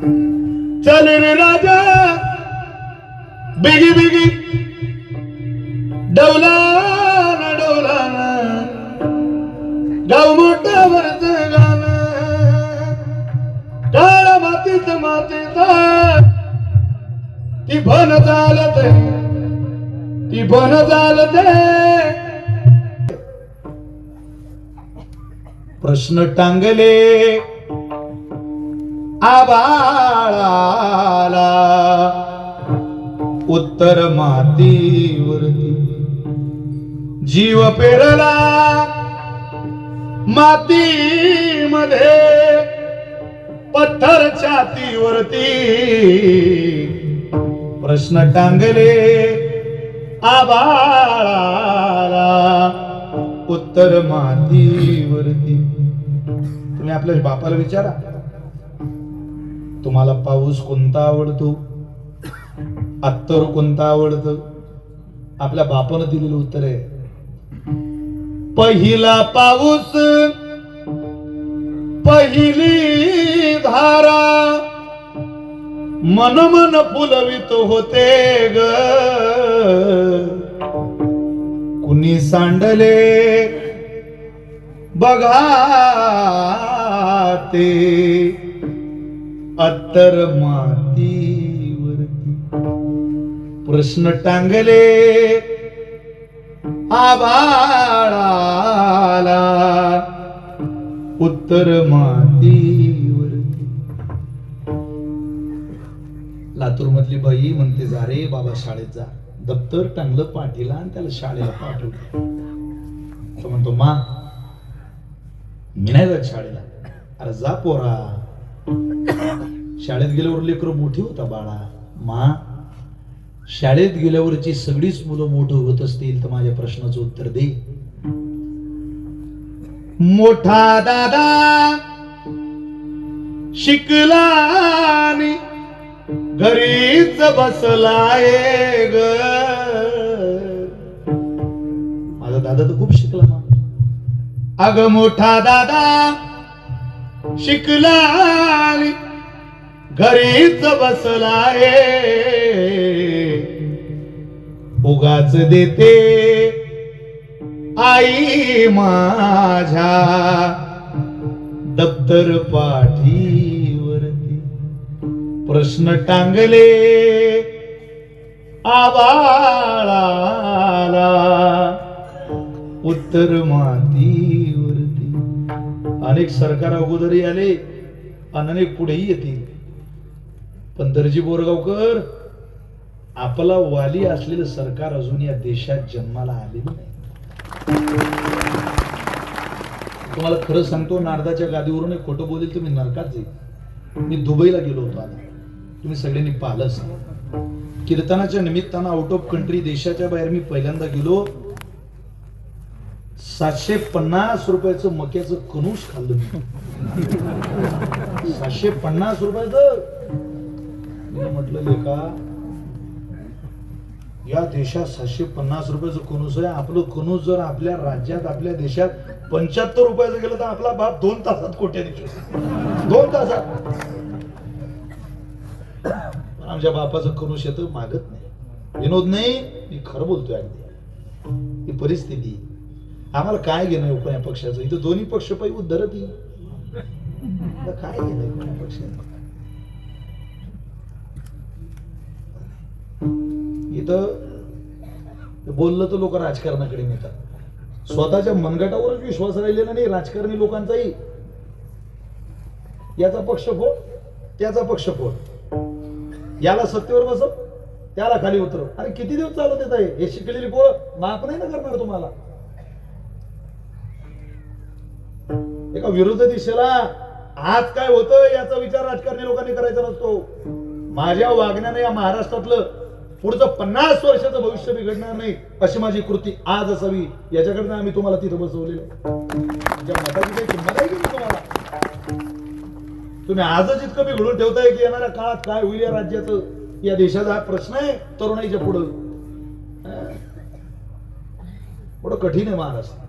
चल रे राजा बिगी बिगी डौला डौला गाव मोठा वरच गाणं काळा मातीच मातीचा ती भन चालते ती भन चालते प्रश्न टांगले आबाळाला उत्तर मातीवरती जीव पेरला मातीमध्ये पत्थर छातीवरती प्रश्न टांगले आबाळाला उत्तर मातीवरती. तुम्ही आपल्या बापाला विचारा तुम्हाला पाऊस कोणता आवडतो, अत्तर कोणता आवडतं. आपल्या बापानं दिलेलं उत्तर आहे पहिला पाऊस पहिली धारा मन मन फुलवित होते ग कुणी सांडले बघा ते अत्तर मातीवरती. प्रश्न टांगले आभाळाला उत्तर मातीवरती. लातूर मधली बाई म्हणते जा रे बाबा शाळेत जा. दप्तर टांगलं पाठीला आणि त्याला शाळेला पाठवलं. तो म्हणतो मा मी नाही जात शाळेला. अरे जा पोरा शाळेत गेल्यावर लेकरं मोठी होता बाळा. मा शाळेत गेल्यावरची सगळीच मुलं मोठं होत असतील तर माझ्या प्रश्नाचं उत्तर दे. मोठा दादा शिकला आणि घरीच बसलाय ग. माझा दादा तर खूप शिकला मा. अग मोठा दादा शिकला आणि घरीच बसलाय उगाच देते आई माझ्या दप्तर पाठीवरती. प्रश्न टांगले आबाळाला उत्तर मातीवरती. अनेक सरकार अगोदरही आले आणि अनेक पुढेही येतील पण दर्जी बोरगावकर आपला वाली असलेलं सरकार अजून या देशात जन्माला आलेलं नाही. तुम्हाला खरं सांगतो नारदाच्या गादीवरून एक खोटं बोलेल तुम्ही नरकात जाईल. मी दुबईला गेलो होतो आता तुम्ही सगळ्यांनी पाहिलंच. कीर्तनाच्या निमित्तानं आउट ऑफ कंट्री देशाच्या बाहेर मी पहिल्यांदा गेलो. 750 रुपयाचं मक्याचं कणूस खाल्लं मी. 750 रुपयाचं. मी म्हटलं लेका या देशात 750 रुपयाचं कणूस आहे. आपलं कणूस जर आपल्या राज्यात आपल्या देशात 75 रुपयाचं गेलं तर आपला बाप 2 तासात कोट्याधीश. 2 तासात. आमच्या बापाचं कणूस येतं मागत नाही. विनोद नाही मी खरं बोलतोय. अगदी ही परिस्थिती. आम्हाला काय घेणं कोण्या पक्षाचं. इथं दोन्ही पक्ष पायी उद्धरत काय घेणं कोण्या पक्षाचं. इथं बोललं तर लोक राजकारणाकडे नेतात. स्वतःच्या मनगटावरच विश्वास राहिलेला नाही राजकारणी लोकांचाही. याचा पक्ष फोड त्याचा पक्ष फोड. याला सत्तेवर बसव त्याला खाली उतरव. अरे किती दिवस चालू देत आहे हे. शिकलेली पोरं माफ नाही ना करणार तुम्हाला. एका विरुद्ध दिशेला आज काय होतं याचा विचार राजकारणी लोकांनी करायचा नसतो. माझ्या वागण्याने या महाराष्ट्रातलं पुढचं 50 वर्षाचं भविष्य बिघडणार नाही अशी माझी कृती आज असावी याच्याकडनं आम्ही तुम्हाला तिथं बसवलेलं. तुमच्या मताची काही किंमत आहे की तुम्हाला. तुम्ही आजच इतकं बिघडून ठेवताय की येणाऱ्या काळात काय होईल या राज्याचं या देशाचा हा प्रश्न आहे. तरुणाईच्या पुढं पुढं कठीण आहे महाराष्ट्र.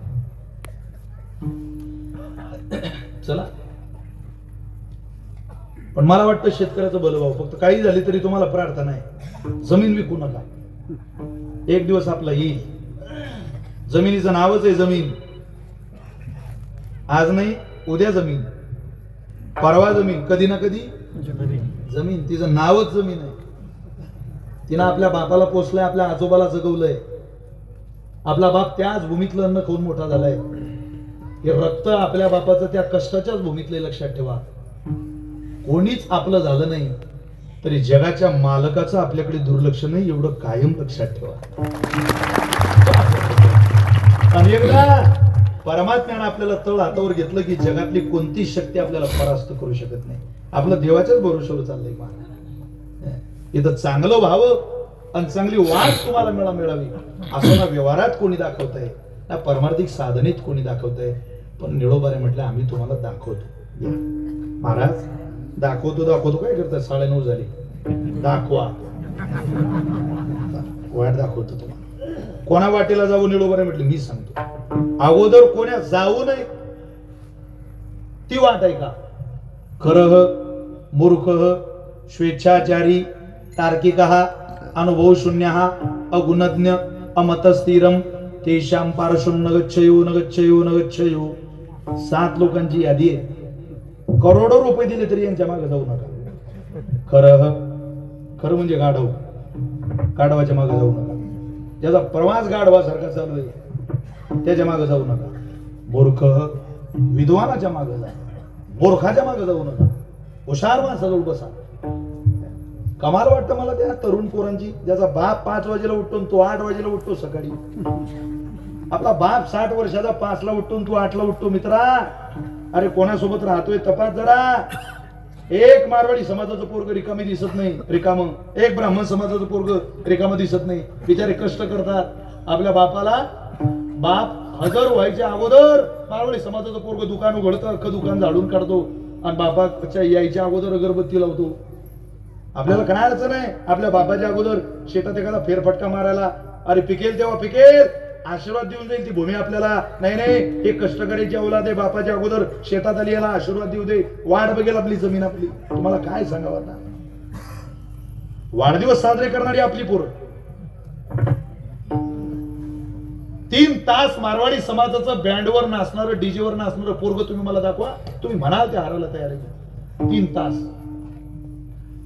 चला पण मला वाटतं शेतकऱ्याचं बल व्हावं. फक्त काही झाली तरी तुम्हाला प्रार्थना आहे, जमीन विकू नका. एक दिवस आपला येईल. जमिनीचं नावच आहे जमीन. आज नाही उद्या जमीन, परवा जमीन, कधी ना कधी जमीन. तिचं नावच जमीन आहे. तिनं आपल्या बापाला पोसलंय, आपल्या आजोबाला जगवलंय. आपला बाप त्याच भूमीतलं अन्न खाऊन मोठा झालाय. हे रक्त आपल्या बापाचं त्या कष्टाच्याच भूमीतले, लक्षात ठेवा. कोणीच आपलं झालं नाही तरी जगाच्या मालकाचं आपल्याकडे दुर्लक्ष नाही, एवढं कायम लक्षात ठेवा. आणि एकदा परमात्म्यानं आपल्याला तळ हातावर घेतलं की जगातली कोणती शक्ती आपल्याला परास्त करू शकत नाही. आपलं देवाच्याच भरोश्यावर चाललंय. इथं चांगलं व्हावं आणि चांगली वाट तुम्हाला मिळावी असं ना व्यवहारात कोणी दाखवतंय, ना परमार्थिक साधनेत कोणी दाखवतंय. पण निळोबारे म्हटलं आम्ही तुम्हाला दाखवतो. महाराज दाखवतो काय करताय? 9:30 झाली. दाखवा, वाट दाखवतो तुम्हाला. कोणा वाटेला जाऊ? निळोबारे म्हटलं मी सांगतो. अगोदर कोण्या जाऊ नये ती वाट आहे का? खरह मूर्ख स्वेच्छाचारी तार्किकः अनुभव शून्य अगुणज्ञ अमतस्थिरम तेषां पार्श्वं न गच्छयो न गच्छयो न गच्छयो. 7 लोकांची यादी आहे. करोडो रुपये दिले तरी यांच्या मागे जाऊ नका. खरं म्हणजे गाढव, गाढवाच्या मागे जाऊ नका. ज्याचा प्रवास गाढवासारखा चालू आहे त्याच्या मागे जाऊ नका. मूर्ख विद्वानाच्या मागे जा, मूर्खाच्या मागे जाऊ नका. हुशार माणसाजवळ बसा. कमाल वाटतं मला त्या तरुण पोरांची, ज्याचा बाप 5 वाजेला उठतो तो 8 वाजेला उठतो सकाळी. आपला बाप 60 वर्षाचा 5 ला उठतो तू 8 ला उठतो. मित्रा, अरे कोणासोबत राहतोय तपास जरा. एक मारवाडी समाजाचं पोरग रिकामी दिसत नाही, रिकाम. एक ब्राह्मण समाजाचं पोरग रिकाम दिसत नाही. बिचारे कष्ट करतात. आपल्या बापाला बाप हजर व्हायच्या अगोदर मारवाडी समाजाचं पोरग दुकान उघडतं, अख्खं दुकान झाडून काढतो आणि बापाच्या यायच्या अगोदर अगरबत्ती लावतो. आपल्याला काय अडचण आहे? आपल्या बापाच्या अगोदर शेतात एखादा फेरफटका मारायला. अरे पिकेल तेव्हा पिकेल, आशीर्वाद देऊन जाईल ती भूमी आपल्याला. नाही हे कष्टकरीची औलाद आहे. बापाच्या अगोदर शेतात आली, याला आशीर्वाद देऊ दे. वाट बघेल आपली जमीन आपली. तुम्हाला काय सांगावं आता? वाढदिवस साजरे करणारी आपली पोरं 3 तास मारवाडी समाजाचं बँडवर नाचणारं, डीजेवर नाचणारं पोरग तुम्ही मला दाखवा. तुम्ही म्हणाल ते हारायला तयार आहे. 3 तास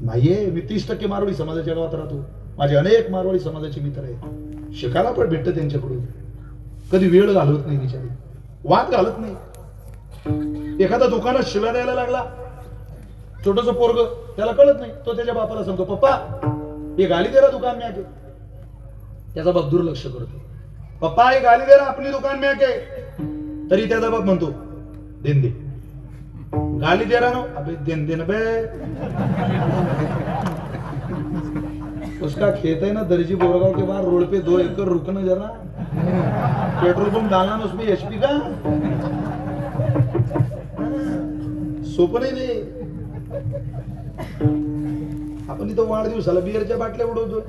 नाहीये. मी 30% मारवाडी समाजाच्या गावात राहतो. माझे अनेक मारवाडी समाजाचे मित्र आहेत. शिकायला पण भेटतं त्यांच्याकडून. कधी वेळ घालवत नाही बिचारी, वाद घालत नाही. एखादा दुकानात शिव्या द्यायला लागला, छोटस पोरग, त्याला कळत नाही. तो त्याच्या बापाला सांगतो, पप्पा हे गाली दे रा दुकान में आके. त्याचा बाप दुर्लक्ष करतो. पप्पा हे गाली दे रा अपनी दुकान में आके. तरी त्याचा बाप म्हणतो देन दे. गाली दे रहा ना, अबे देन देन बे. उसका खेत है ना दर्जी बोरगांव के बाहर रोड पे 2 एकड़, रुकना जरा. पेट्रोल पंप डालना ना उसमें HP का. सोपं नाही रे. आपण इथं वाढदिवसाला बिअरच्या बाटल्या उडवतो.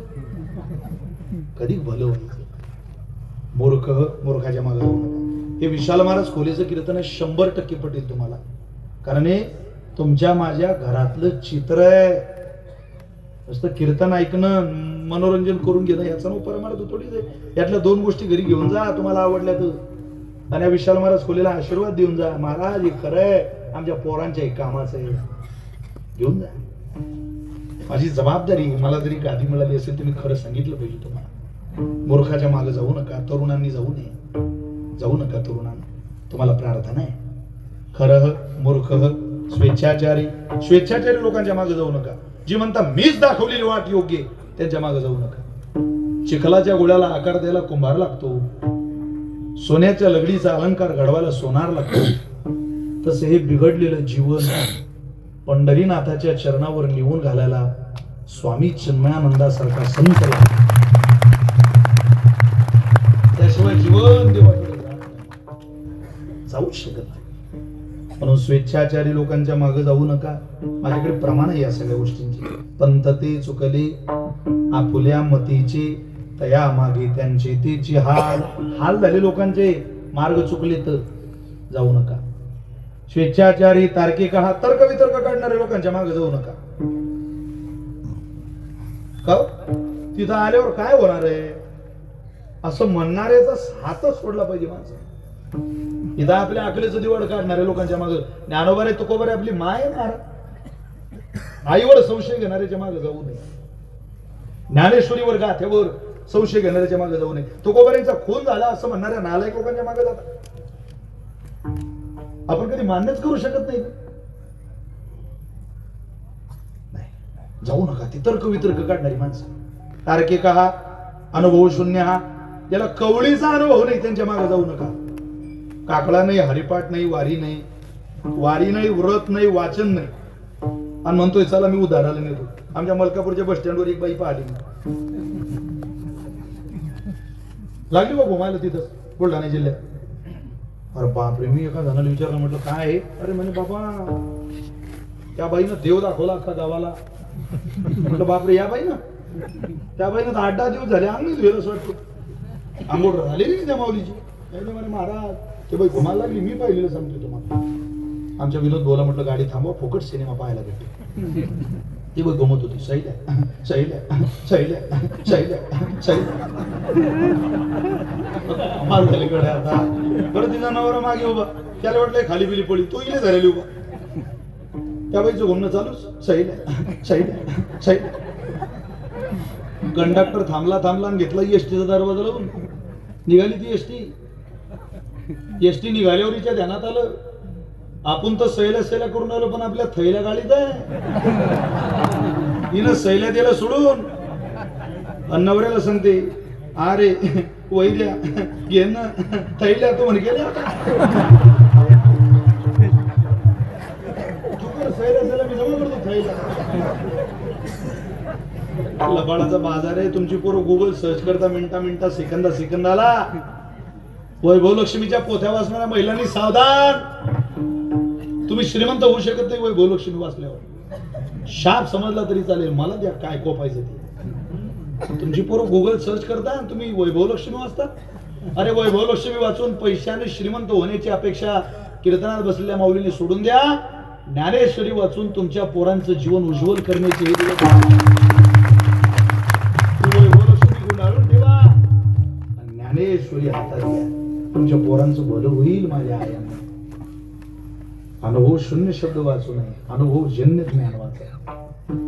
कधी भलं व्हायचं. मूर्ख मूर्खाच्या मागे जाऊ नका. हे विशाल महाराज खोलेचं कीर्तन आहे. 100% पटेल तुम्हाला. कारण हे तुमच्या माझ्या घरातलं चित्र आहे. नुसतं कीर्तन ऐकणं, मनोरंजन करून घेणं याचा परमार्थ थोडीच आहे. यातल्या 2 गोष्टी घरी घेऊन जा तुम्हाला आवडल्या तर. आणि विशाल महाराज खोलेला आशीर्वाद देऊन जा. महाराज हे खरंय, आमच्या पोरांच्या एक कामाचं आहे, घेऊन जा. माझी जबाबदारी. मला जरी गादी मिळाली असेल तर मी खरं सांगितलं पाहिजे तुम्हाला. मूर्खाच्या मागे जाऊ नका. तरुणांनी जाऊ नये. जाऊ नका तरुणांना. तुम्हाला प्रार्थना आहे. खरं मूर्ख स्वेच्छाचारी लोकांच्या मागे जाऊ नका. जी म्हणता मीच दाखवलेली वाट योग्य, त्यांच्या मागे जाऊ नका. चिखलाच्या गोळ्याला आकार द्यायला कुंभार लागतो. सोन्याच्या लगडीचा अलंकार घडवायला सोनार लागतो. तसे हे बिघडलेलं जीवन पंढरीनाथाच्या चरणावर निवून घालायला स्वामी चिन्मयानंदासारखा संत त्याशिवाय जीवन देवाकडे जाऊच शकत नाही. म्हणून स्वेच्छाचारी लोकांच्या मागे जाऊ नका. माझ्याकडे प्रमाण आहे या सगळ्या गोष्टींची. पंतते चुकले आपुल्या मतीचे तया मागे त्यांचे तेची हाल झाले. लोकांचे मार्ग चुकले तर जाऊ नका. स्वेच्छाचारी तार्किक हा तर्क वितर्क काढणारे लोकांच्या मागे जाऊ नका. का तिथं आल्यावर काय होणार आहे असं म्हणणाऱ्याचा हातच सोडला पाहिजे माणसं. इथं आपल्या अकलेचं दिवड काढणारे लोकांच्या मागे ज्ञानोबारे तुकोबारे आपली माय मारा. आईवर संशय घेणाऱ्याच्या मागे जाऊ नये. ज्ञानेश्वरीवर गाथ्यावर संशय घेणाऱ्याच्या मागे जाऊ नये. तुकोबाऱ्यांचा खून झाला असं म्हणणाऱ्या नालायक लोकांच्या मागे जातात. आपण कधी मान्यच करू शकत नाही. जाऊ नका ती तर्क वितर्क काढणारी माणसं. तार्किक हा अनुभव शून्य हा ज्याला कवळीचा अनुभव नाही त्यांच्या मागे जाऊ नका. काकडा नाही, हरिपाठ नाही, वारी नाही, व्रत नाही, वाचन नाही आणि म्हणतोय चला मी उधाराला नेतो. आमच्या मलकापूरच्या बस स्टँडवर एक बाई पाहिली लागली बा घुमायला तिथं बुलढाणा जिल्ह्यात. अरे बापरे, मी एका जणाला विचारलं, म्हटलं काय आहे? अरे म्हणे बाबा त्या बाईनं देव दाखवला अख्खा गावाला. म्हटलं बापरे, या बाई ना त्या बाईनं 8-10 दिवस झाले आम्ही धुयला असं वाटतो. आंघोळ झाली नाही त्या माऊलीची. म्हणे महाराज ते बाई घुमायला लागली. मी पाहिलेलं सांगतो तुम्हाला. आमच्या विनोद बोला, म्हटलं गाडी थांबवा, फोकट सिनेमा पाहायला भेटतो. ती बाई घुमत होती, सैल्या सैल्या सैल्या सैल्या सैल्या. माल झाले कडे आता. बरं तिचा नवरा मागे उभा, त्याला वाटलं खाली बिली पडली, तो इले झालेली उभा. त्या बाईचं घुमणं चालूच, सैल्या सैल्या सैल्या. कंडक्टर थांबला आणि घेतला एसटीचा दरवाजा लावून. निघाली ती एसटी निघाल्यावर हिच्या ध्यानात आलं आपण तर सैल्या करून आलो, पण आपल्या थैल्या गाडीत आहे. हिनं सैल्या दिला सोडून नवऱ्याला सांगते, अरे वैद्या घे ना थैल्या. तो म्हणे गेल्या सैल्या मी जमा करतो थैल्या. लबाडाचा बाजार आहे. तुमची पोरं गुगल सर्च करता मिनिटा सेकंदाला. वैभव लक्ष्मीच्या पोथ्या वाचणाऱ्या महिलांनी सावधान. तुम्ही श्रीमंत होऊ शकत नाही वैभव लक्ष्मी वाचल्यावर. शाप समजला तरी चालेल, मला द्या काय कोपायचं ते. तुमची पोरं गुगल सर्च करता आणि तुम्ही वैभव लक्ष्मी वाचता. अरे वैभव लक्ष्मी वाचून पैशाने श्रीमंत होण्याची अपेक्षा कीर्तनात बसलेल्या माऊलीने सोडून द्या. ज्ञानेश्वरी वाचून तुमच्या पोरांचं जीवन उज्ज्वल करण्याचे हे दिवस. ज्ञानेश्वरी हातात घ्या, तुमच्या पोरांचं भलं होईल. माझ्या आयांना अनुभव शून्य शब्द वाचू नये, अनुभव जन्य ज्ञान वाचा.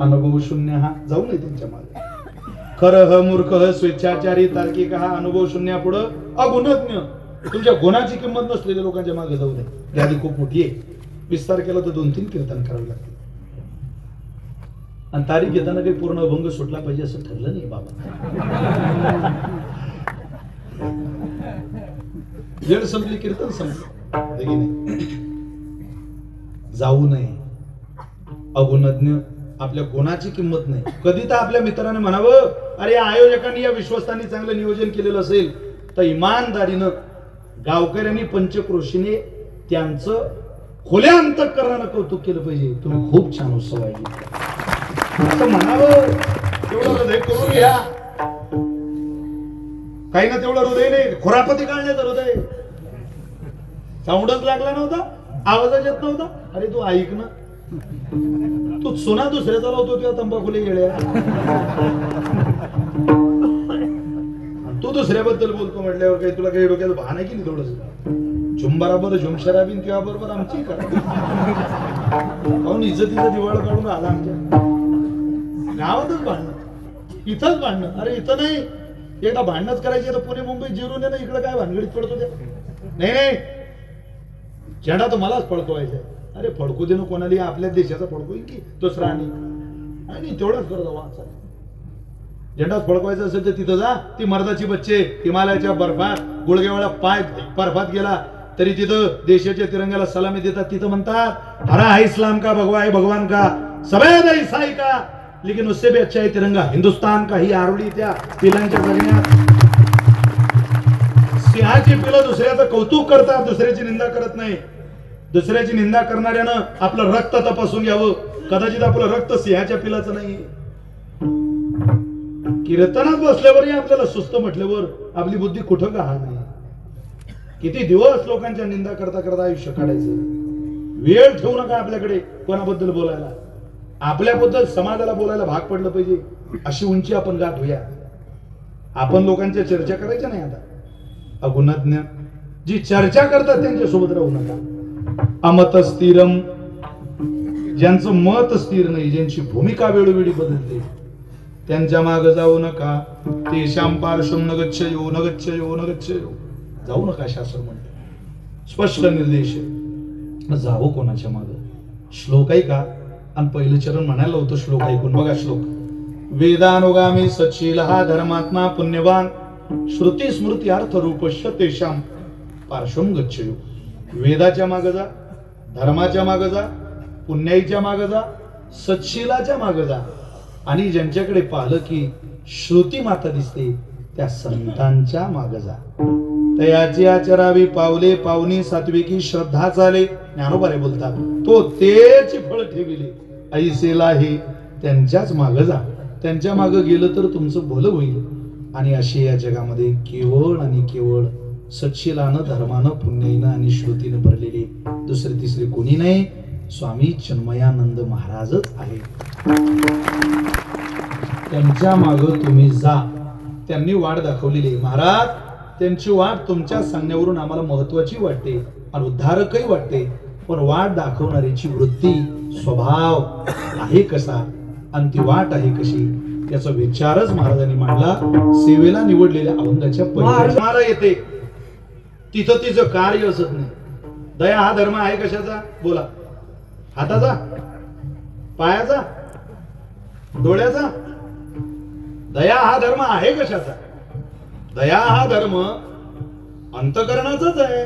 अनुभव शून्य हा जाऊ नये त्यांच्या मागे. खरह मूर्ख स्वेच्छाचारी तार्किक हा अनुभव शून्य पुढं अगुणज्ञ तुमच्या गुणाची किंमत नसलेल्या लोकांच्या मागे जाऊ नये. यादी खूप मोठी आहे. विस्तार केला तर 2-3 कीर्तन करावे लागतील. आणि तारीख घेताना काही पूर्ण अभंग सुटला पाहिजे असं ठरलं नाही बाबा. वेळ संपली, कीर्तन संपलं. जाऊ नये. अगुणज्ञ आपल्या गुणाची किंमत नाही. कधी तर आपल्या मित्राने म्हणावं, अरे या आयोजकांनी या विश्वस्तांनी चांगलं नियोजन केलेलं असेल तर इमानदारीनं गावकऱ्यांनी पंचक्रोशीने त्यांचं खुल्या अंतःकरणानं कौतुक केलं पाहिजे. तुम्ही खूप छान उत्सव आहे असं म्हणावं. तेवढं हृदय करून घ्या. काही ना तेवढं हृदय नाही, खुरापती काढण्याचं हृदय. साऊंडच लागला नव्हता, आवाजच येत नव्हता. अरे तू ऐक ना, तू सुना दुसऱ्याचा लावतो किंवा तंबाखुले गेल्या. तू दुसऱ्याबद्दल बोलतो म्हटल्यावर काही तुला काही डोक्यात भान आहे की नाही? थोडस झुंबराबर झुमशराबीन किंवा बरोबर आमची करा. इज्जतीचा दिवाळ काढून आला आमच्या गावातच भांडणं, इथंच भांडणं. अरे इथं नाही, एकदा भांडणच करायची तर पुणे मुंबई जिरून ना इकडे काय भानगडीत पडतो त्या. नाही झेंडा तर मलाच फडकवायचा आहे. अरे फडकू दे ना कोणाला, आपल्या देशाचा फडकू की दुसरा आणि तेवढाच करत वाचा. झेंडाच फडकवायचा असेल तर तिथं जा. ती मर्दाची बच्चे हिमालयाच्या बर्फात गुडघेवाळा पाय बर्फात गेला तरी तिथं देशाच्या तिरंग्याला सलामी देतात. तिथं म्हणतात, हरा है इस्लाम का, भगवा है भगवान का, सफेद है ईसाई का, लेकिन उससे भी अच्छा है तिरंगा हिंदुस्तान का. ही आरोडी त्या पिलांच्या जगण्यात सिंहाची पिलं दुसऱ्याचं कौतुक करतात, दुसऱ्याची निंदा करत नाही. दुसऱ्याची निंदा करणाऱ्यानं आपलं रक्त तपासून घ्यावं. कदाचित आपलं रक्त सिंहाच्या पिलाचं नाही. कीर्तनात बसल्यावरही आपल्याला सुस्त म्हटल्यावर आपली बुद्धी कुठं का हा नाही. किती दिवस लोकांच्या निंदा करता करता आयुष्य काढायचं. वेळ ठेवू नका आपल्याकडे कोणाबद्दल बोलायला. आपल्याबद्दल समाजाला बोलायला भाग पडलं पाहिजे अशी उंची आपण गाठूया. आपण लोकांच्या चर्चा करायच्या नाही. आता अगुणज्ञ जी चर्चा करतात त्यांच्या सोबत राहू नका. अमत स्थिरम, ज्यांचं मत स्थिर नाही, ज्यांची भूमिका वेळोवेळी बदलते, त्यांच्या मागे जाऊ नका. तेषां पार्श्वं न गच्छयो न गच्छयो न गच्छयो, जाऊ नका शास्त्र म्हणते. स्पष्ट निर्देश. जावं कोणाच्या मागे? श्लोक आहे का? आणि पहिलं चरण म्हणायला होतं श्लोक ऐकून बघा. श्लोक वेदानुगामी सच्शील हा धर्मात्मा पुण्यवान श्रुती स्मृती अर्थ रूपश्य तेषां पार्श्वं गच्छयो. वेदाच्या मागे जा, धर्माच्या मागे जा, पुण्याईच्या मागे जा, सच्शीलाच्या मागे जा, आणि ज्यांच्याकडे पाहिलं की श्रुती माता दिसते त्या संतांच्या मागे जा. तयाची आचरावी पावले पावनी सात्विकी श्रद्धा चाले. ज्ञानोबारे बोलतात तो तेच फळ ठेविले ऐसेला हे त्यांच्याच मागे जा. त्यांच्या मागे गेलं तर तुमचं भलं होईल. आणि अशी या जगामध्ये केवळ आणि केवळ सच्शीलानं, धर्मानं, पुण्याईनं आणि श्रुतीनं भरलेले दुसरे तिसरे कोणी नाही. स्वामी चिन्मयानंद महाराजच आहे. त्यांच्या मागे तुम्ही जा. त्यांनी वाट दाखवलेली. महाराज त्यांची वाट तुमच्या सांगण्यावरून आम्हाला महत्वाची वाटते आणि उद्धारकही वाटते. पण वाट दाखवणाऱ्याची वृत्ती, स्वभाव आहे कसा आणि ती वाट आहे कशी, याचा विचारच महाराजांनी मांडला. सेवेला निवडलेल्या अभंगाच्या परिणामाला येते तिथं तिचं कार्य असत नाही. दया हा धर्म आहे कशाचा? बोला. हाताचा, पायाचा, डोळ्याचा? दया हा धर्म आहे कशाचा? दया हा धर्म अंतःकरणाचाच आहे.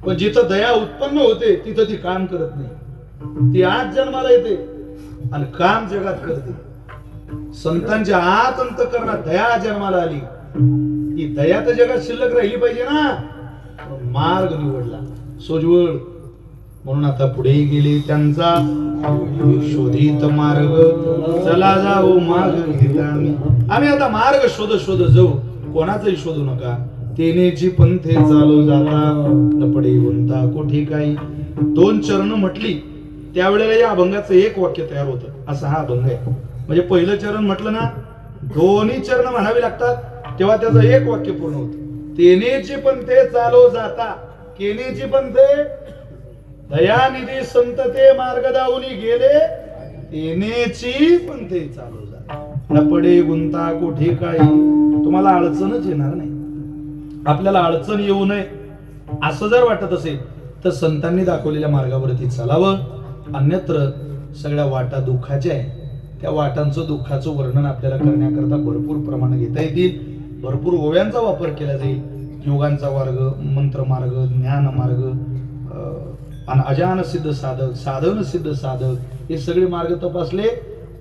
पण जिथं दया उत्पन्न होते तिथं ती काम करत नाही. ती आज जन्माला येते आणि काम जगात करते. संतांच्या आत अंतःकरणात दया जन्माला आली. ती दया तर जगात शिल्लक राहिली पाहिजे ना. मार्ग निवडला सोज्वळ. म्हणून आता पुढे गेले त्यांचा शोधित मार्ग, चला जाऊ मार्ग घेता आम्ही आता मार्ग शोध शोध जाऊ. कोणाचाही शोधू नका. तेनेची पंथे चालू जाता लपडे गुंता कोठे काही. दोन चरण म्हटली त्यावेळेला या अभंगाचं एक वाक्य तयार होतं. असा हा अभंग आहे. म्हणजे पहिलं चरण म्हटलं ना, दोन्ही चरण म्हणावी लागतात तेव्हा त्याचं एक वाक्य पूर्ण होतं. तेनेची पंथे चालू जाता, केनेची पंथे दयानिधी संत ते मार्ग दावनी गेले, तेनेची पंथे चालू जाता लपडे गुंता कोठे काही. तुम्हाला अडचणच येणार नाही. आपल्याला अडचण येऊ नये असं जर वाटत असेल तर संतांनी दाखवलेल्या मार्गावरती चालावं. अन्यत्र सगळ्या वाटा दुःखाच्या आहे. त्या वाटांचं दुःखाचं वर्णन आपल्याला करण्याकरता भरपूर प्रमाण घेता येतील. भरपूर ओव्यांचा वापर केला जाईल. योगांचा मार्ग, मंत्र मार्ग, ज्ञान मार्ग, आणि अजान सिद्ध साधक, साधन सिद्ध साधक, हे सगळे मार्ग तपासले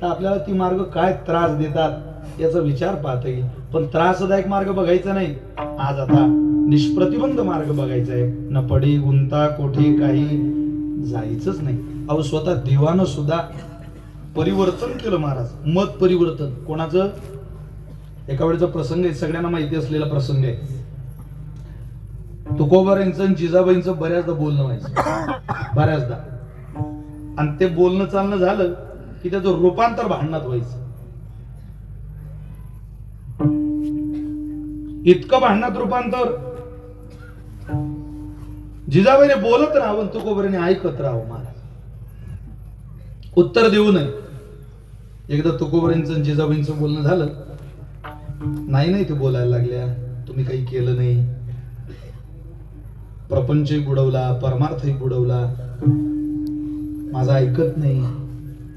तर आपल्याला ती मार्ग काय त्रास देतात याचा विचार पाहता येईल. पण त्रासदायक मार्ग बघायचा नाही. आज आता निष्प्रतिबंध मार्ग बघायचा आहे. न पडे गुंता कोठे काही जायचंच नाही. अहो स्वतः देवानं सुद्धा परिवर्तन केलं महाराज. मत परिवर्तन. कोणाचं? एका वेळेचा प्रसंग आहे, सगळ्यांना माहिती असलेला प्रसंग आहे. तुकोबारांचं आणि जिजाबाईंचं बऱ्याचदा बोलणं व्हायचं, बऱ्याचदा. आणि ते बोलणं चालणं झालं की त्याचं रूपांतर भांडणात व्हायचं. इतकं भांडणात रूपांतर. जिजाबाईने बोलत राहावं, तुकोबारांनी ऐकत राहावं. महाराज उत्तर देऊ नये. एकदा तुकोबारांचं आणि जिजाबाईंचं बोलणं झालं. नाही ते बोलायला लागल्या, तुम्ही काही केलं नाही, प्रपंचही बुडवला, परमार्थही बुडवला, माझा ऐकत नाही.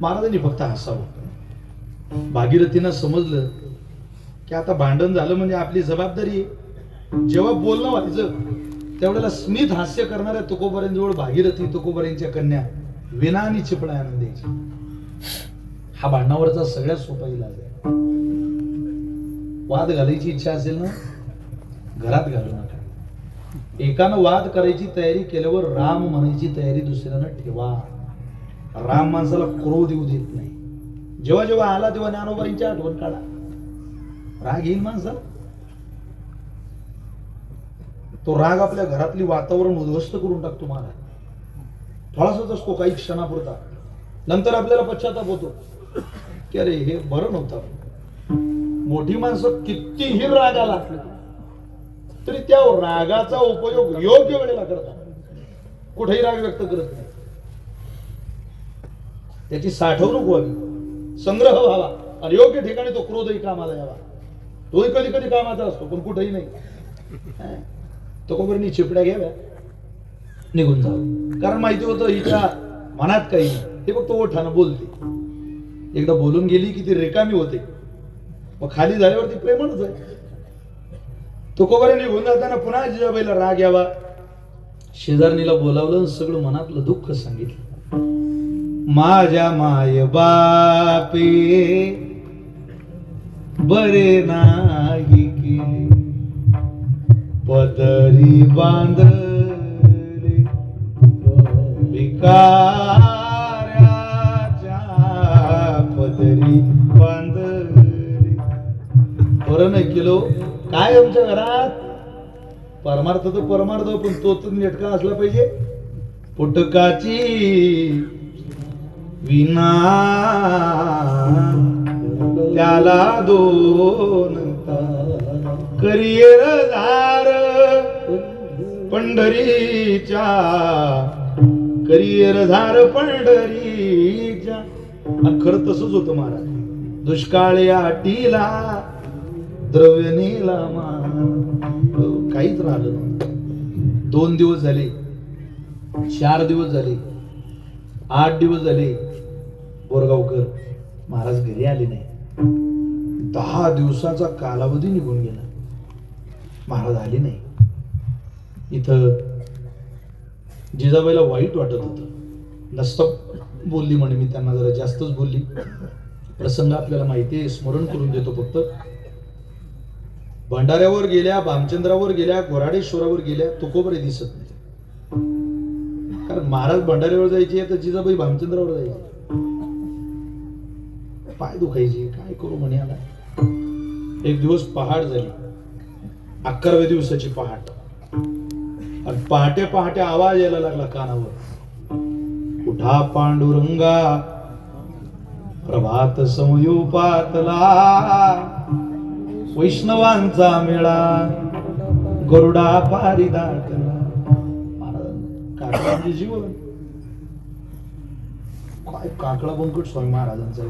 महाराजांनी फक्त हसावं. भागीरथीनं समजलं की आता भांडण झालं म्हणजे आपली जबाबदारी आहे. जेव्हा बोलणं व्हायचं त्यावेळेला स्मित हास्य करणाऱ्या तुकोबारांजवळ भागीरथी, तुकोबारांच्या कन्या विना आणि चिपळा आनंद द्यायची. हा भांडणावरचा सगळ्यात सोपा इलाज आहे. वाद घालायची इच्छा असेल ना, घरात घालू नका. एकानं वाद करायची तयारी केल्यावर राम म्हणायची तयारी दुसऱ्यानं ठेवा. राम माणसाला क्रोध येऊ देत नाही. जेव्हा जेव्हा आला तेव्हा ज्ञानोबाईंची आठवण काढा. राग येईल माणसाला. तो राग आपल्या घरातली वातावरण उद्ध्वस्त करून टाकतो. महाराज थोडासाच असतो काही क्षणापुरता, नंतर आपल्याला पश्चाताप होतो की अरे हे बरं नव्हतं. मोठी माणसं कितीही राग आला तरी त्या रागाचा उपयोग योग्य वेळेला करतात, कुठेही राग व्यक्त करत नाही. त्याची साठवणूक व्हावी, संग्रह व्हावा आणि योग्य ठिकाणी तो क्रोधही कामाला यावा. तोही कधी कधी कामाचा असतो पण कुठेही नाही. तो कोबरनी चिपड्या घ्याव्या, निघून जावं. कारण माहिती होतं हिच्या मनात काही नाही, हे फक्त ओठानं बोलते. एकदा बोलून गेली की ती रिकामी होते, मग खाली झाल्यावरती प्रेमच आहे. तो कोबरे निघून जाताना पुन्हा जिजाबाईला राग यावा. शेजारणीला बोलावलं, सगळं मनातलं दुःख सांगितलं. माझ्या माय बापे बरे नाही केले, पदरी बांधले भिकाऱ्याच्या पदरी बांधले. बरं नाही केलो काय आमच्या घरात परमार्थ तर परमार्थ, पण तो तर नेटका असला पाहिजे. पुटकाची विना त्याला दोन करियर झार पंढरीच्या, करियर झार पंढरीच्या. आणि खरं तसंच होतं महाराज. दुष्काळी आटीला द्रव्य नेला मान, काहीच राहिलं नव्हतं. 2 दिवस झाले, 4 दिवस झाले, 8 दिवस झाले, बोरगावकर महाराज घरी आले नाही. 10 दिवसाचा कालावधी निघून गेला, महाराज आले नाही. इथं जिजाबाईला वाईट वाटत होतं. नसतं बोलली म्हणे, मी त्यांना जरा जास्तच बोलली. प्रसंग आपल्याला माहिती आहे, स्मरण करून देतो फक्त. भंडाऱ्यावर गेल्या, भामचंद्रावर गेल्या, घोराडेश्वरावर गेल्या, तुकोबरे दिसत नाही. कारण महाराज भंडाऱ्यावर जायचे तर जिजाबाई भामचंद्रावर जायचे. पाय दुखायचे, काय करू म्हणे. आला एक दिवस पहाट झाली, 11व्या दिवसाची पहाट. आणि पहाटे पहाटे आवाज यायला लागला कानावर, उठा पांडुरंगा प्रभात समयोपातला, वैष्णवांचा मेळा गरुडा पारी दाटला. काकडा म्हणजे जीवन. काय काकडा बंकट स्वामी महाराजांचा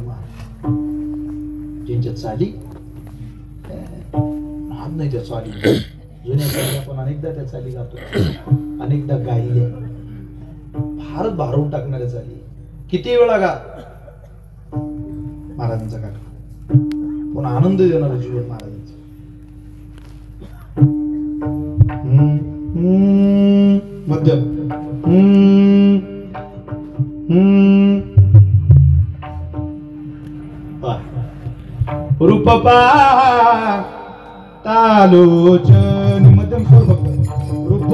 ज्यांच्या चाली हात नाही, त्या चाली जुन्या चाली आपण अनेकदा त्या चाली गातो, अनेकदा गायल्या, फारच भारून टाकणाऱ्या चाली. किती वेळा गा महाराजांचा काकडा, पण आनंद देणारं जीवन महाराजांचं. मध्यम रूप तालोचन, मध्यम स्वर फक्त. रूप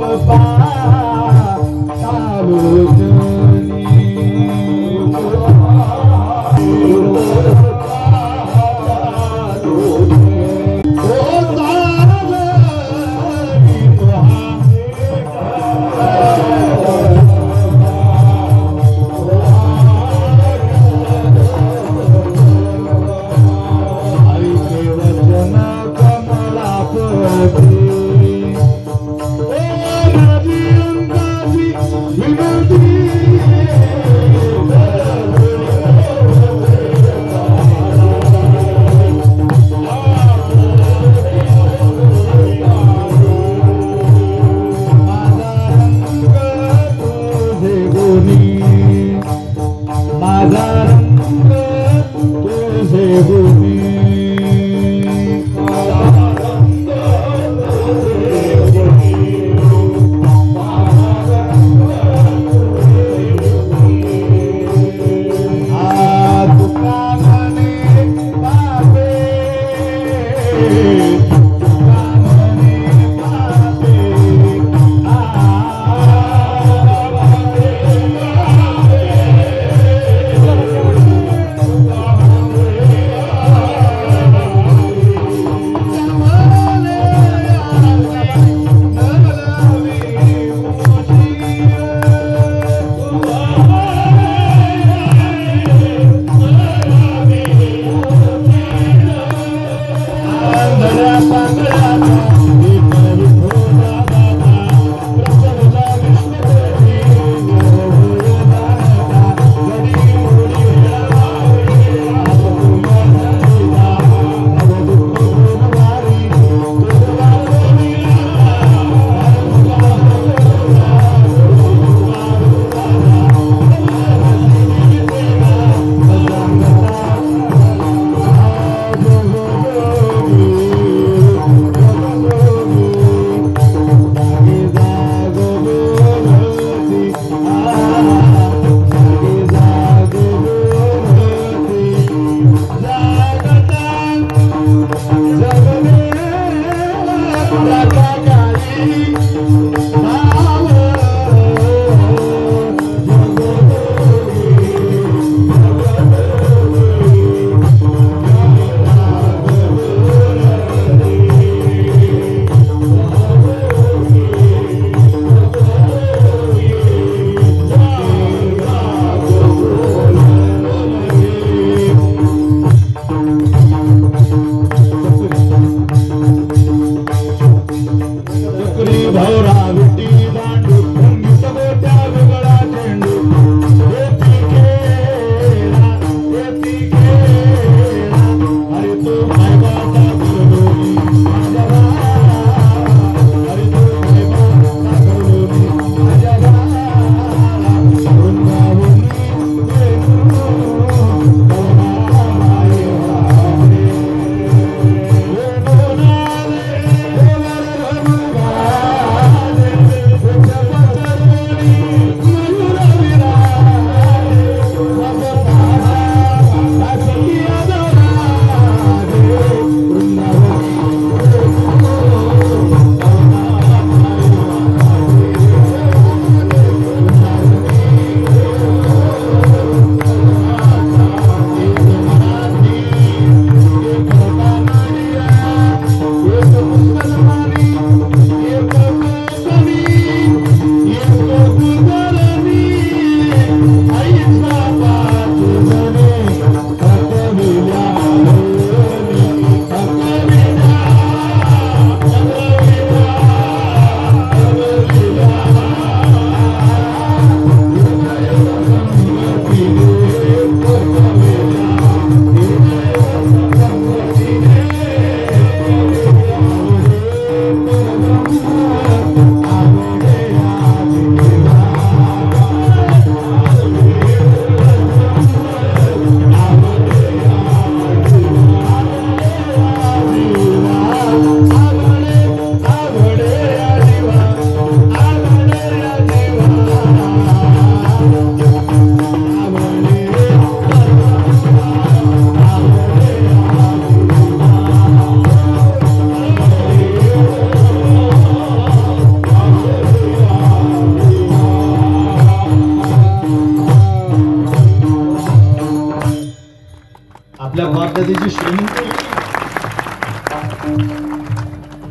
आपल्या बापदादीची श्रीमंती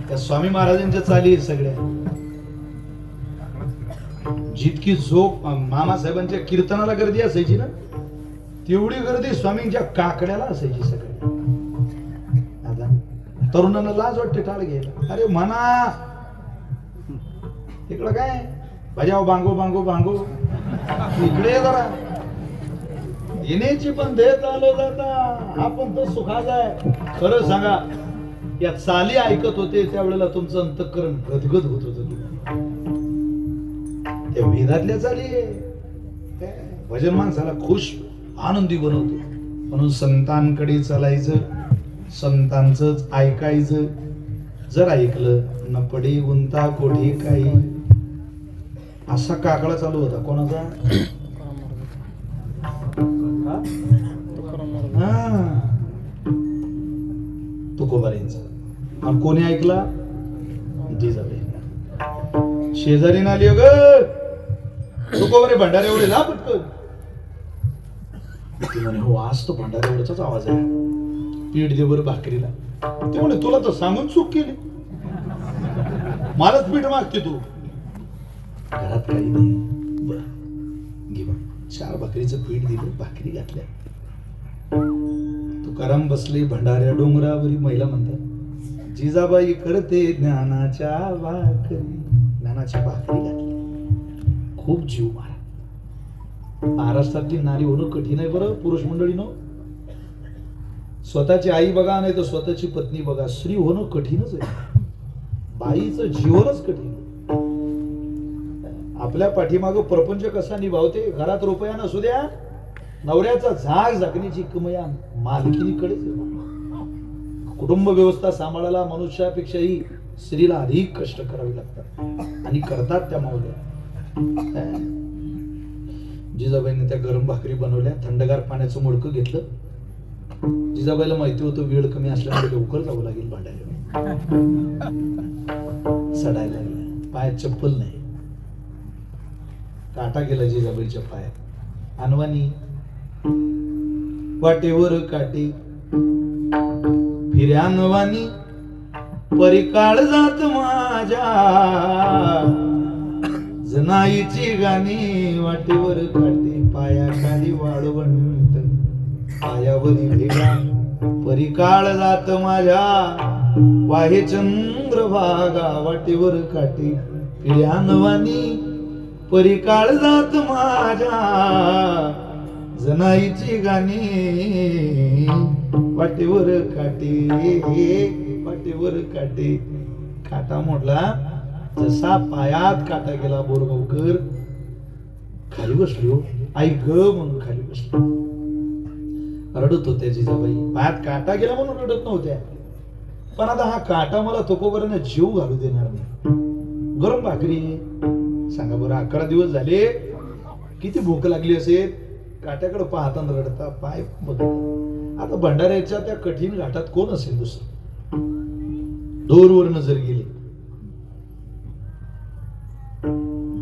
त्या स्वामी महाराजांच्या चाली आहेत सगळ्या. जितकी झोप मामासाहेबांच्या कीर्तनाला गर्दी असायची ना, तेवढी गर्दी स्वामींच्या काकड्याला असायची सगळी. आता तरुणांना लाज वाटते टाळ घ्यायला. अरे म्हणा इकडं काय बजाव बांगो बांगो बांगो, इकडे ये जरा. येण्याची पण देत आलो जाता, आपण तर सुखाचा आहे. खरं सांगा, या चाली ऐकत होते त्यावेळेला तुमचं अंतःकरण गदगद होत होतं. त्या वेदातल्या चाली भजन माणसाला खुश आनंदी बनवतो. म्हणून संतांकडे चालायचं, संतांचंच ऐकायचं. जर ऐकलं न पडे गुंता कोठे काही. असा काकडा चालू होता कोणाचा? तुकोबारींचा. आणि कोणी ऐकला? जिजाबाई. शेजारी नाली ग तुकोबारी भंडारे एवढे जा पटकन. ती म्हणे हो आज तो भंडारे एवढाच आवाज आहे. पीठ दे बरं भाकरीला. ते म्हणे तुला तर सांगून चूक केली, मलाच पीठ मागते तू. घरात काही नाही. बर घे बा. 4 भाकरीचं पीठ दिलं, भाकरी घातल्या. तुकाराम बसले भंडाऱ्या डोंगरावरी. महिला म्हणतात जिजाबाई करते ज्ञानाच्या भाकरी. ज्ञानाच्या भाकरी घातली. खूप जीव मारा. महाराष्ट्रातली नारी होणं कठीण आहे बरं पुरुष मंडळीनं. स्वतःची आई बघा नाही तर स्वतःची पत्नी बघा, स्त्री होणं कठीणच आहे. बाईचं जीवनच कठीण. आपल्या पाठीमागं प्रपंच कसा निभावते. घरात रुपया नसू द्या, नवऱ्याचा झाग झाकण्याची कमया मालकीनीकडेच. कुटुंब व्यवस्था सांभाळायला मनुष्यापेक्षाही स्त्रीला अधिक कष्ट करावे लागतात आणि करतात त्या मावल्या. जिजाबाईंनी त्या गरम भाकरी बनवल्या. थंडगार पाण्याचं मुडकं घेतलं. जिजाबाईला माहिती होतं वेळ कमी असल्यामुळे लवकर जावं लागेल भांड्याला. सडायला लागला. पायात चप्पल नाही. काटा गेला जिजाबाईच्या पायात. अनवानी वाटेवर काटे फिर्या अनवानी परिकाळ जात माझ्या. जनाईची गाणी वाटेवर काटे पायाखाली वाळवंट पायावरी भेगा. परिकाळ जात माझ्या वाहे चंद्रभागा. वाटेवर काटे फिर्या अनवानी परिकाळ जात माझ्या. जनाईची गाणी वाटेवर काटे वाटेवर काटे. काटा मोडला. जसा पायात काटा गेला बोरगावकर खाली बसलो. आई ग म्हणून खाली बसलो. रडत होत्या जिजाबाई. पायात काटा गेला म्हणून रडत नव्हत्या, पण आता हा काटा मला तुकोबाराने जीव घालू देणार नाही. गरम भाकरी. सांगा बरं 11 दिवस झाले, किती भूक लागली असेल. काट्याकडे पाहताना रडता पाय बघ. आता भंडाऱ्याच्या त्या कठीण घाटात कोण असेल दुसरं. दोरवर नजर गेली.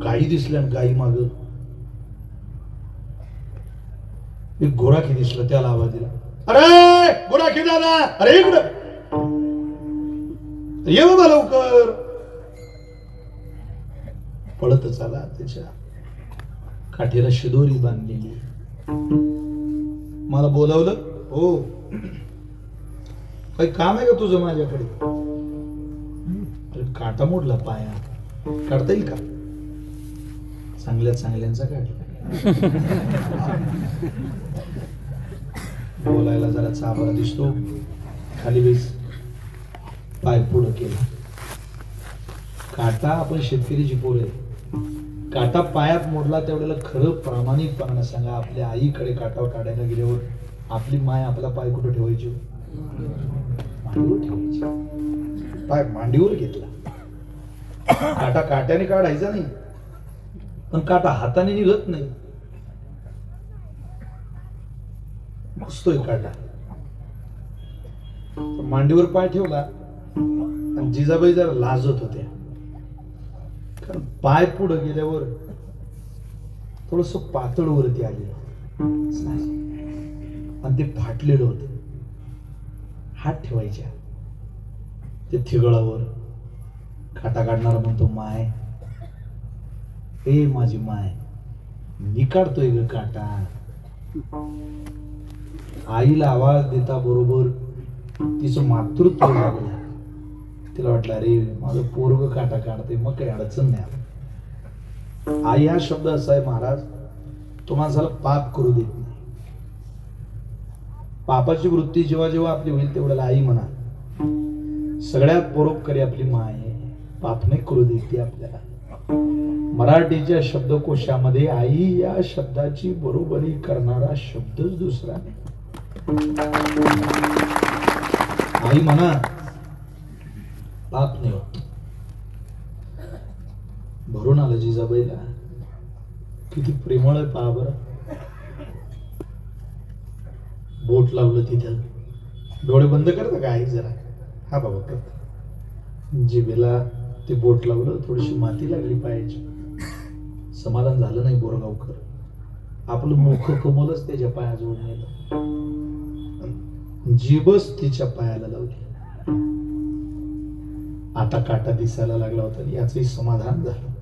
गाई दिसल्या. गाई माग एक गोराखी दिसलं. त्याला आवाज दिला. अरे गोराखी दादा, अरे इकडं ये बाबा लवकर. पळतच आला. त्याच्या काठीला शिदोरी बांधलेली. मला बोलावलं. हो काही काम आहे का तुझं माझ्याकडे? अरे काटा मोडला पाया, काढता येईल का? चांगल्या चांगल्यांचा काढला. बोलायला जरा चाबरा दिसतो. खाली बेस. पाय पुढं केला. काटा आपण शेतकरीची पोर आहे. काटा पायात मोडला त्यावेळेला खरं प्रामाणिकपणानं सांगा, आपल्या आईकडे काटा काढायला गेल्यावर आपली माय आपला पाय कुठं ठेवायची? मांडीवर ठेवायची. पाय मांडीवर घेतला. काटा काट्याने काढायचा नाही, पण काटा हाताने निघत नाही. घुसतोय काटा. मांडीवर पाय ठेवला आणि जिजाबाई जरा लाजत होत्या, कारण पाय पुढे गेल्यावर थोडस पातळ वरती आलेलं आणि ते फाटलेलं होतं. हात ठेवायच्या ते थिगळावर. काटा काढणारा म्हणतो, माय ए माझी माय, मी काढतोय ग काटा. आईला आवाज देता बरोबर तिचं मातृत्व लागलं. तिला वाटलं, अरे माझं पोरग काटा काढते, मग काही अडचण नाही. आई हा शब्द असा आहे महाराज, तो माणसाला पाप करू देत नाही. पापाची वृत्ती जेव्हा जेव्हा आपली होईल तेवढ्याला आई म्हणा. सगळ्यात परोपकारी आपली माय आहे, पाप नाही करू देते आपल्याला. मराठीच्या शब्दकोशामध्ये आई या शब्दाची बरोबरी करणारा शब्दच दुसरा नाही. आई म्हणा, पाप नाही होत. भरून आलं जिजाबाईला. किती प्रेमळ आहे पहा बरं. बोट लावलं तिथं. डोळे बंद करता का आई जरा? हा बाबा करता. जिभेला ते बोट लावलं, थोडीशी माती लागली पायाची. समाधान झालं नाही बोरगावकर. आपलं मुख कमलच त्याच्या पायाजवळ नेलं, जीभच तिच्या पायाला लावली. आता काटा दिसायला लागला होता, याचंही समाधान झालं.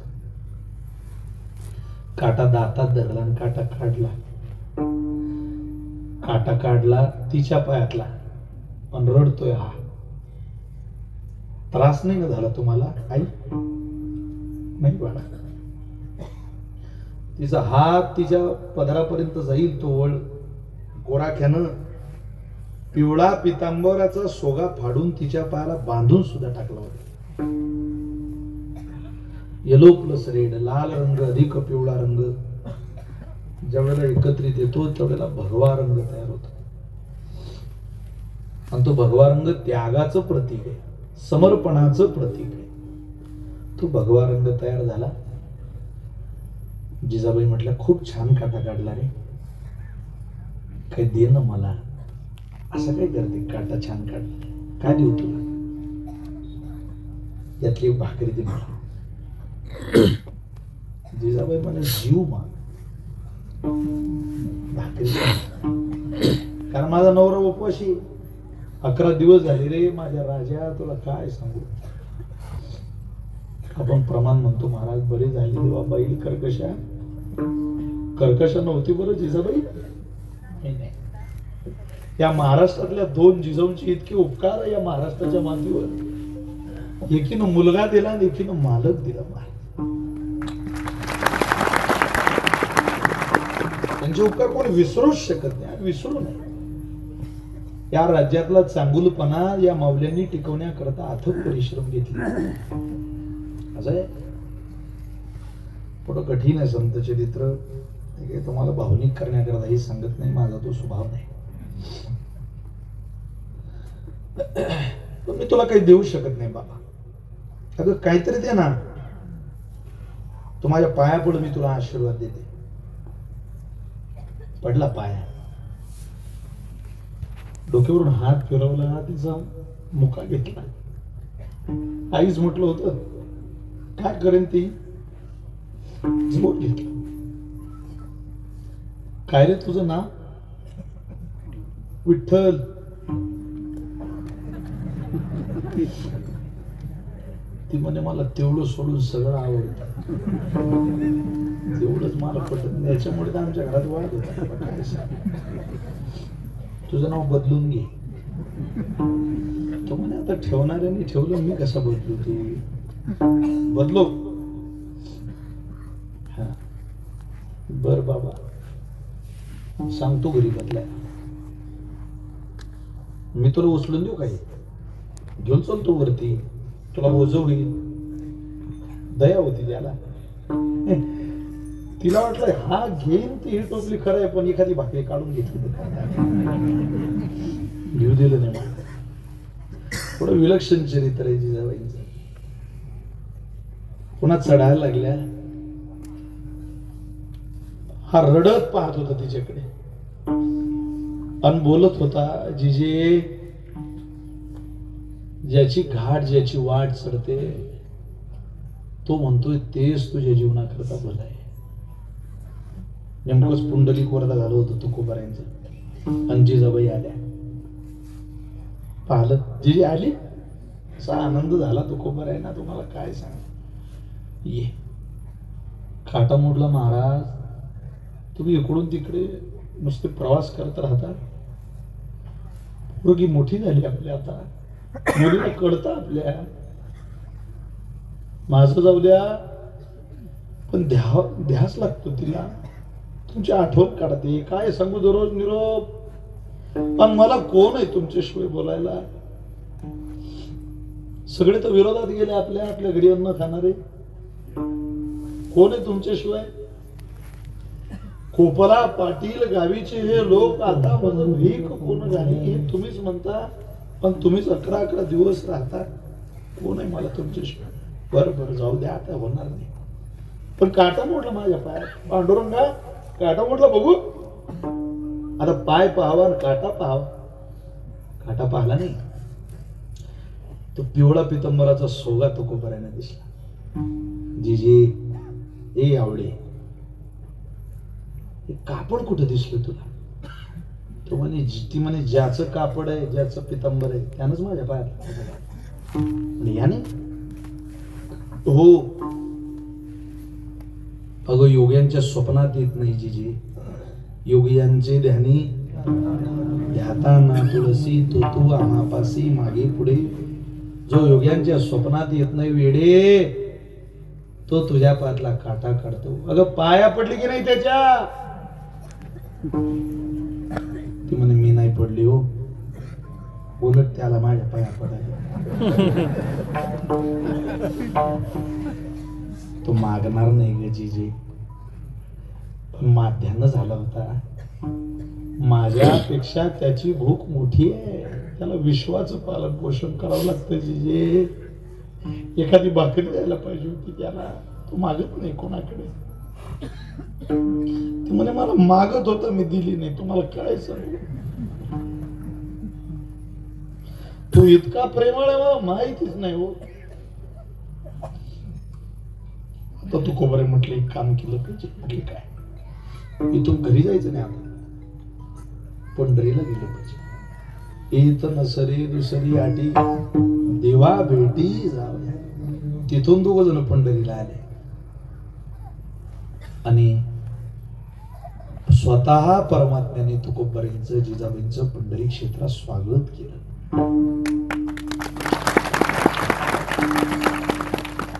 काटा दातात धरला आणि काटा काढला. काटा काढला तिच्या पायातला, पण रडतोय हा. त्रास नाही ना झाला तुम्हाला आई? नाही बाळा. तिचा हात तिच्या पदरापर्यंत जाईल तोवळ गोराख्यानं पिवळा पितांबराचा सोगा फाडून तिच्या पायाला बांधून सुद्धा टाकला होता. येलो प्लस रेड, लाल रंग अधिक पिवळा रंग ज्यावेळेला एकत्रित येतो त्यावेळेला भगवा रंग तयार होतो. आणि तो भगवा रंग त्यागाचं प्रतीक आहे, समर्पणाचं प्रतीक आहे. तो भगवा रंग तयार झाला. जिजाबाई म्हटल्या, खूप छान काटा काढला रे, काही दे ना मला. असं काय करते, काटा छान काढला, काय देऊ तुला? यातली भाकरी दे मला. जिजाबाई म्हणे, जीव माग भाकरी, कारण माझा नवरा उपवाशी. 11 दिवस झाले रे माझ्या राजा, तुला काय सांगू. आपण प्रमाण म्हणतो महाराज, बरे झाले तेव्हा बैल कर्कशा. कर्कशा नव्हती बरं जिजाबाई. नाही, या महाराष्ट्रातल्या 2 जिजाऊंचे इतके उपकार या महाराष्ट्राच्या मातीवर. एकीनं मुलगा दिला आणि एकीनं मालक दिला. त्यांचे उपकार कोणी विसरूच शकत नाही, विसरू नये. या राज्यातला चांगुलपणा या माऊल्यांनी टिकवण्याकरता अथक परिश्रम घेतले. असं आहे. थोडं कठीण आहे संत चरित्र, तुम्हाला भावनिक करण्याकरता हे सांगत नाही, माझा तो स्वभाव नाही. पण मी तुला काही देऊ शकत नाही बाबा. अगं काहीतरी दे ना. तू माझ्या पाया पड, मी तुला आशीर्वाद देते. पडला पाया, डोक्यावरून हात फिरवला, तिचा मुका घेतला. आईच म्हटलं होतं काय करेन ती, झोप घेतला. काय रे तुझं नाव? विठ्ठल. ती म्हणे, मला तेवढं सोडून सगळं आवडतं. तेवढंच मला पटत नाही, याच्यामुळे तर आमच्या घरात वाद होता. काय सांग, तुझं नाव बदलून घे. तो म्हणे, आता ठेवणाऱ्यांनी ठेवलं, मी कसा बदलू? तू बदलो. हा बर बाबा, सांगतो घरी बदलाय. मी तुला उचलून देऊ काही, घेऊन चलतो वरती, तुला ओझं होईल. दया होती त्याला. तिला वाटलं हा घेईन ती, ही टोपली खरं आहे, पण एखादी भाकरी काढून घेतली घेऊ दिलं नाही. थोडं विलक्षण चरित्र आहे जिजाबाईंचं. पुन्हा चढायला लागल्या. हा रडत पाहत होता तिच्याकडे आणि बोलत होता, जिजे ज्याची घाट ज्याची वाट चढते तो म्हणतोय तेच तुझ्या जीवनाकरता भलं आहे. नेमकंच पुंडलिक वरदा झालं होतं तुकोबारायांचं. आणि जिजाबाई आल्या. पाहिलं जी आली असा आनंद झाला तो खबर आहे ना तुम्हाला काय सांग. ये काटा मोडला महाराज, तुम्ही इकडून तिकडे नुसते प्रवास करत राहता. मुलगी मोठी झाली आपल्या, आता मुलीला कळतं आपल्या. माझं जाऊ द्या पण ध्यास लागतो तिला, तुमची आठवण काढते. काय सांगू दररोज निरोप, पण मला कोण आहे तुमच्याशिवाय बोलायला. सगळे तर विरोधात गेले आपल्या आपल्या घरी अन्न खाणारे. कोण आहे तुमच्याशिवाय. खोपला पाटील गावीचे हे लोक आता माझं भीक कोण झाली हे तुम्हीच म्हणता, पण तुम्हीच 11 दिवस राहता. कोण आहे मला तुमच्याशिवाय. बरं जाऊ द्या, आता होणार नाही. पण काटा मोडला माझ्या पायात. पांडुरंगा काटा मोडला बघू. आता पाय पाहावा काटा पाहावा. काटा पाहला नाही, तो पिवळा पितंबराचा सोगा तो कोपऱ्याने दिसला. जीजी ए आवडे, कापड कुठं दिसलं तुला. तो म्हणे ती म्हणे ज्याचं कापड आहे ज्याचं पितंबर आहे त्यानंच माझ्या पायात. याने हो अगं योग्यांच्या स्वप्नात येत नाही जीजी. योगियांचे ध्यानी ध्याताना तुळसी तो तू आमापासी मागे पुढे. जो योग्यांच्या स्वप्नात येत नाही वेडे, तो तुझ्या पायातला काटा काढतो. अगं पाया पडली की नाही त्याच्या. ती म्हणे मी नाही पडली हो. उलट त्याला माझ्या पाया पडायला. तो मागणार नाही ग जीजी, पण माध्यानं झाला होता. माझ्यापेक्षा त्याची भूक मोठी आहे. त्याला विश्वाचं पालन पोषण करावं लागतं जीजे. एखादी भाकरी द्यायला पाहिजे होती त्याला. तो मागत नाही कोणाकडे. ती म्हणे मला मागत होता मी दिली नाही. तुम्हाला काय सांगू. तू इतका प्रेमळ आहे मला माहितीच नाही हो. आता तू कोबरे म्हटलं एक काम केलं पाहिजे. म्हटले काय. इथून घरी जायचं नाही, आता पंढरीला गेलं पाहिजे. एक नसरी दुसरी आटी देवा भेटी जाऊया. तिथून 2 जण पंढरीला आले आणि स्वतः परमात्म्याने तुकोबरेंचं जिजाबाईंचं पंढरी क्षेत्रात स्वागत केलं.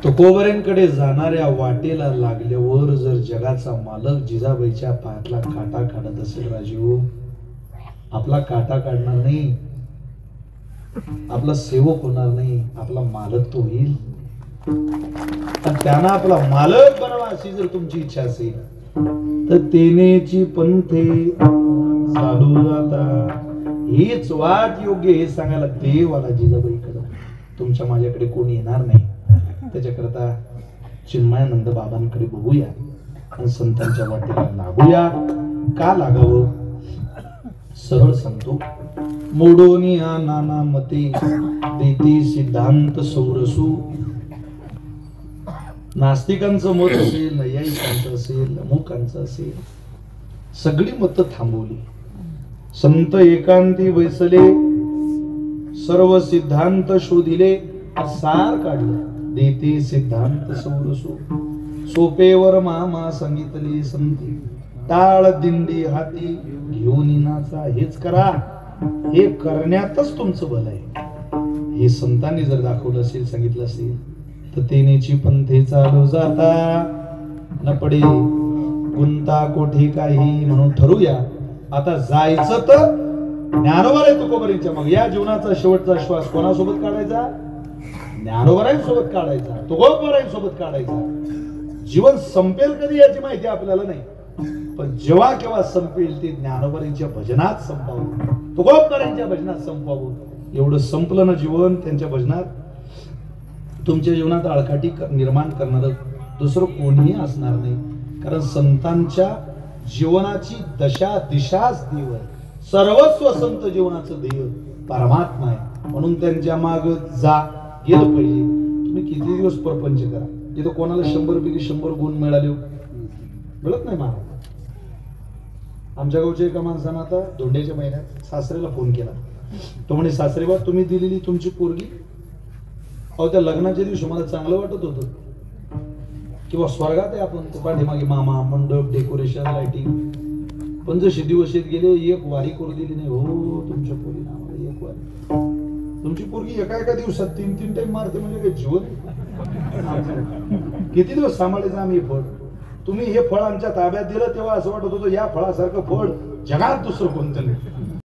तुकोबरेंकडे जाणाऱ्या वाटेला लागल्यावर जर जगाचा मालक जिजाबाईच्या पायातला काटा काढत असेल राजू, आपला काटा काढणार नाही, आपला सेवक होणार नाही, आपला मालक तो होईल. त्यांना आपला मालक बनावा अशी जर तुमची इच्छा असेल तर तेनेची पंथे चालू जाता. हीच वाट योग्य हे सांगायला देवाला जिजाबाईकडे तुमच्या माझ्याकडे कोणी येणार नाही. त्याच्याकरता चिन्मयानंद बाबांकडे बघूया आणि संतांच्या वाटेला लागूया. का लागावं सरळ सांगतो. मोडोनिया नाना मते देते सिद्धांत सौरसू. नास्तिकांचं मत असेल, नैयायिकांचं असेल, अमुकांचं असेल, सगळी मतं थांबवली. संत एकांती बैसले, सर्व सिद्धांत शोधिले, सार काढलं. देते सिद्धांत सौरसू. सोपेवर मामा सांगितले संती, टाळ दिंडी हाती घेऊन नाचा. हेच करा, हे करण्यातच तुमचं भलं आहे. हे संतांनी जर दाखवलं असेल, सांगितलं असेल तर तेनेची पंथे चालू जाता. न पडे गुंता कोठे काही म्हणून ठरूया. आता जायचं तर ज्ञानोबा तुकोबरींच्या. मग या जीवनाचा शेवटचा श्वास कोणासोबत काढायचा. ज्ञानोबरांसोबत काढायचा, तुकोबरांसोबत काढायचा. जीवन संपेल कधी याची माहिती आपल्याला नाही, पण जेव्हा केव्हा संपेल ते ज्ञानोबरांच्या भजनात संपावं, तुकोबरांच्या भजनात संपावं. एवढं संपलं ना जीवन त्यांच्या भजनात, तुमच्या जीवनात आळकाठी निर्माण करणार दुसरं कोणीही असणार नाही. कारण संतांच्या जीवनाची दशा दिशाच देव आहे. सर्वस्व संत जीवनाचं देव परमात्मा आहे. म्हणून त्यांच्या माग जा गेलं पाहिजे. तुम्ही किती दिवस परपंच करा, जिथं कोणाला 100 पैकी 100 गुण मिळाले मिळत नाही. महाराज आमच्या गावच्या एका माणसानं आता धोंड्याच्या महिन्यात सासऱ्याला फोन केला. तो म्हणे सासरेबा तुम्ही दिलेली तुमची पोरगी, अहो त्या लग्नाच्या दिवशी मला चांगलं वाटत होतं किंवा स्वर्गात आहे आपण, ते पाठीमागे मामा, मंडप, डेकोरेशन, लाइटिंग. पण जसे दिवस येत गेले एक वारी करू दिली नाही. हो तुमच्या पोरीने आम्हाला एक वारी. तुमची पोरगी एका दिवसात 3-3 टाइम मारते म्हणजे काही जीवन. किती दिवस सांभाळायचं आम्ही फळ. तुम्ही हे फळ आमच्या ताब्यात दिलं तेव्हा असं वाटत होतं या फळासारखं फळ जगात दुसरं कोणतं नाही.